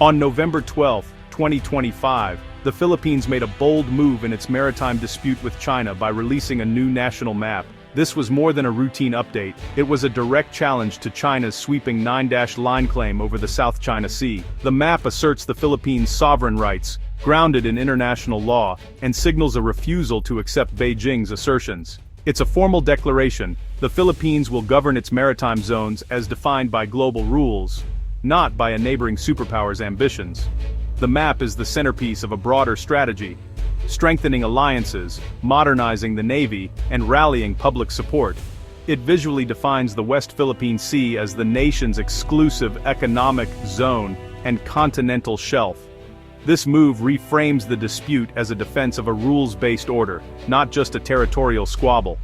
On November 12, 2025, the Philippines made a bold move in its maritime dispute with China by releasing a new national map. This was more than a routine update, it was a direct challenge to China's sweeping 9-line claim over the South China Sea. The map asserts the Philippines' sovereign rights, grounded in international law, and signals a refusal to accept Beijing's assertions. It's a formal declaration: the Philippines will govern its maritime zones as defined by global rules, not by a neighboring superpower's ambitions. The map is the centerpiece of a broader strategy: strengthening alliances, modernizing the Navy, and rallying public support. It visually defines the West Philippine Sea as the nation's exclusive economic zone and continental shelf. This move reframes the dispute as a defense of a rules-based order, not just a territorial squabble.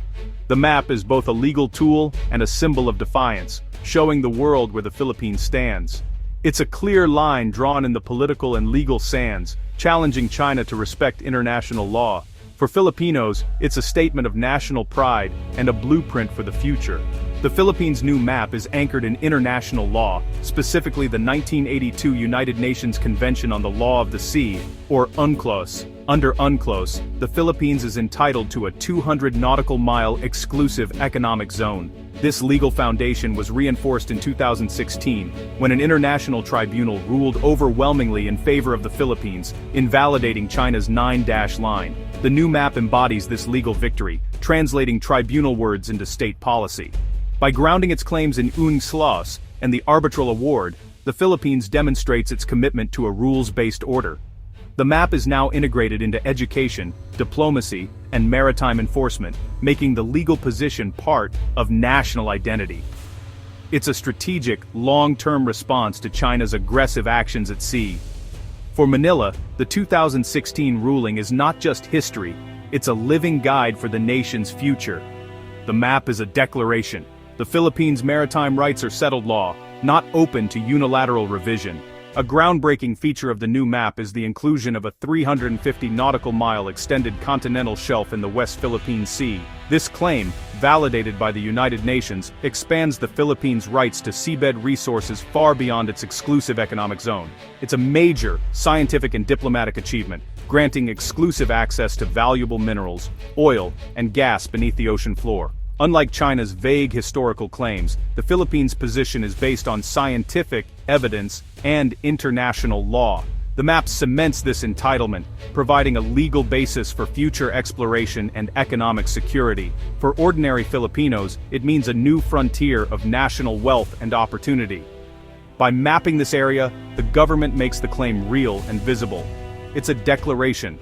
The map is both a legal tool and a symbol of defiance, showing the world where the Philippines stands. It's a clear line drawn in the political and legal sands, challenging China to respect international law. For Filipinos, it's a statement of national pride and a blueprint for the future. The Philippines' new map is anchored in international law, specifically the 1982 United Nations Convention on the Law of the Sea, or UNCLOS. Under UNCLOS, the Philippines is entitled to a 200 nautical mile exclusive economic zone. This legal foundation was reinforced in 2016, when an international tribunal ruled overwhelmingly in favor of the Philippines, invalidating China's 9-line. The new map embodies this legal victory, translating tribunal words into state policy. By grounding its claims in UNCLOS and the arbitral award, the Philippines demonstrates its commitment to a rules-based order. The map is now integrated into education, diplomacy, and maritime enforcement, making the legal position part of national identity. It's a strategic, long-term response to China's aggressive actions at sea. For Manila, the 2016 ruling is not just history, it's a living guide for the nation's future. The map is a declaration: the Philippines' maritime rights are settled law, not open to unilateral revision. A groundbreaking feature of the new map is the inclusion of a 350 nautical mile extended continental shelf in the West Philippine Sea. This claim, validated by the United Nations, expands the Philippines' rights to seabed resources far beyond its exclusive economic zone. It's a major scientific and diplomatic achievement, granting exclusive access to valuable minerals, oil, and gas beneath the ocean floor. Unlike China's vague historical claims, the Philippines' position is based on scientific evidence and international law. The map cements this entitlement, providing a legal basis for future exploration and economic security. For ordinary Filipinos, it means a new frontier of national wealth and opportunity. By mapping this area, the government makes the claim real and visible. It's a declaration.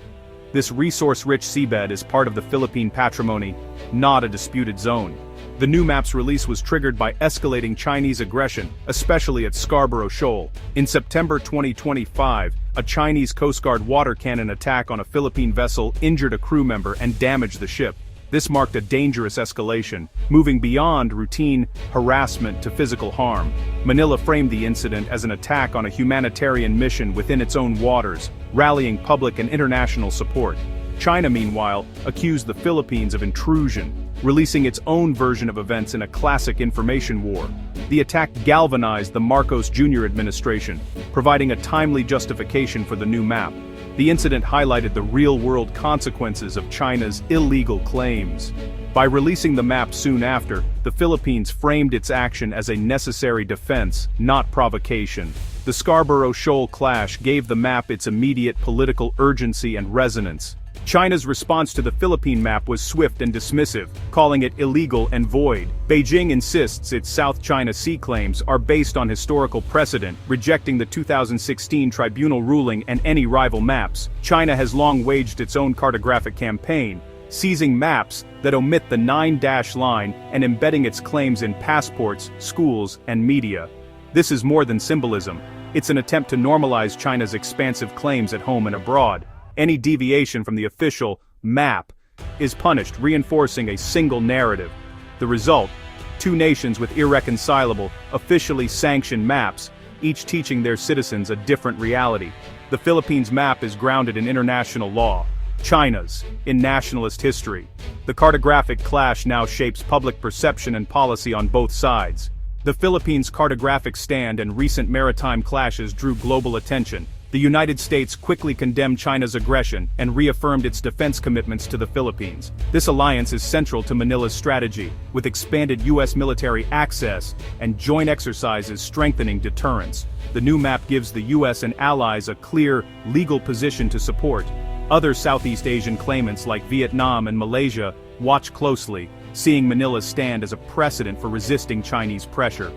This resource-rich seabed is part of the Philippine patrimony, not a disputed zone. The new map's release was triggered by escalating Chinese aggression, especially at Scarborough Shoal. In September 2025, a Chinese Coast Guard water cannon attack on a Philippine vessel injured a crew member and damaged the ship. This marked a dangerous escalation, moving beyond routine harassment to physical harm. Manila framed the incident as an attack on a humanitarian mission within its own waters, rallying public and international support. China, meanwhile, accused the Philippines of intrusion, releasing its own version of events in a classic information war. The attack galvanized the Marcos Jr. administration, providing a timely justification for the new map. The incident highlighted the real-world consequences of China's illegal claims. By releasing the map soon after, the Philippines framed its action as a necessary defense, not provocation. The Scarborough Shoal clash gave the map its immediate political urgency and resonance. China's response to the Philippine map was swift and dismissive, calling it illegal and void. Beijing insists its South China Sea claims are based on historical precedent, rejecting the 2016 tribunal ruling and any rival maps. China has long waged its own cartographic campaign, seizing maps that omit the 9-line and embedding its claims in passports, schools, and media. This is more than symbolism. It's an attempt to normalize China's expansive claims at home and abroad. Any deviation from the official map is punished, reinforcing a single narrative. The result: two nations with irreconcilable, officially sanctioned maps, each teaching their citizens a different reality. The Philippines map is grounded in international law, China's in nationalist history. The cartographic clash now shapes public perception and policy on both sides. The Philippines' cartographic stand and recent maritime clashes drew global attention. The United States quickly condemned China's aggression and reaffirmed its defense commitments to the Philippines. This alliance is central to Manila's strategy, with expanded U.S. military access and joint exercises strengthening deterrence. The new map gives the U.S. and allies a clear, legal position to support. Other Southeast Asian claimants like Vietnam and Malaysia watch closely, seeing Manila's stand as a precedent for resisting Chinese pressure.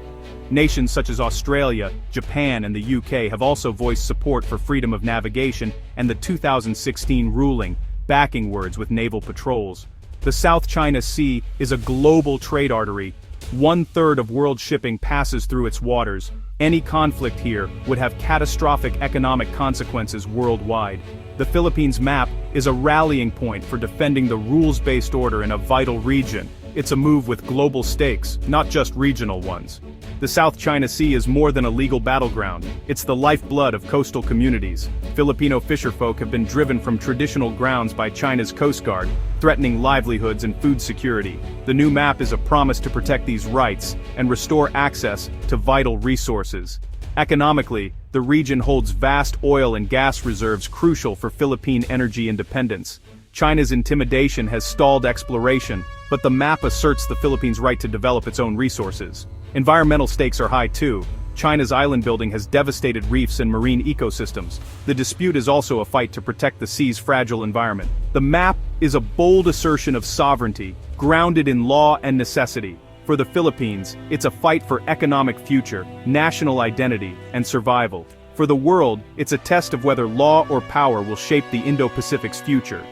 Nations such as Australia, Japan, and the UK have also voiced support for freedom of navigation and the 2016 ruling, backing words with naval patrols. The South China Sea is a global trade artery. 1/3 of world shipping passes through its waters. Any conflict here would have catastrophic economic consequences worldwide. The Philippines map is a rallying point for defending the rules-based order in a vital region. It's a move with global stakes, not just regional ones. The South China Sea is more than a legal battleground. It's the lifeblood of coastal communities. Filipino fisherfolk have been driven from traditional grounds by China's Coast Guard, threatening livelihoods and food security. The new map is a promise to protect these rights and restore access to vital resources. Economically, the region holds vast oil and gas reserves crucial for Philippine energy independence. China's intimidation has stalled exploration, but the map asserts the Philippines' right to develop its own resources. Environmental stakes are high too. China's island building has devastated reefs and marine ecosystems. The dispute is also a fight to protect the sea's fragile environment. The map is a bold assertion of sovereignty, grounded in law and necessity. For the Philippines, it's a fight for economic future, national identity, and survival. For the world, it's a test of whether law or power will shape the Indo-Pacific's future.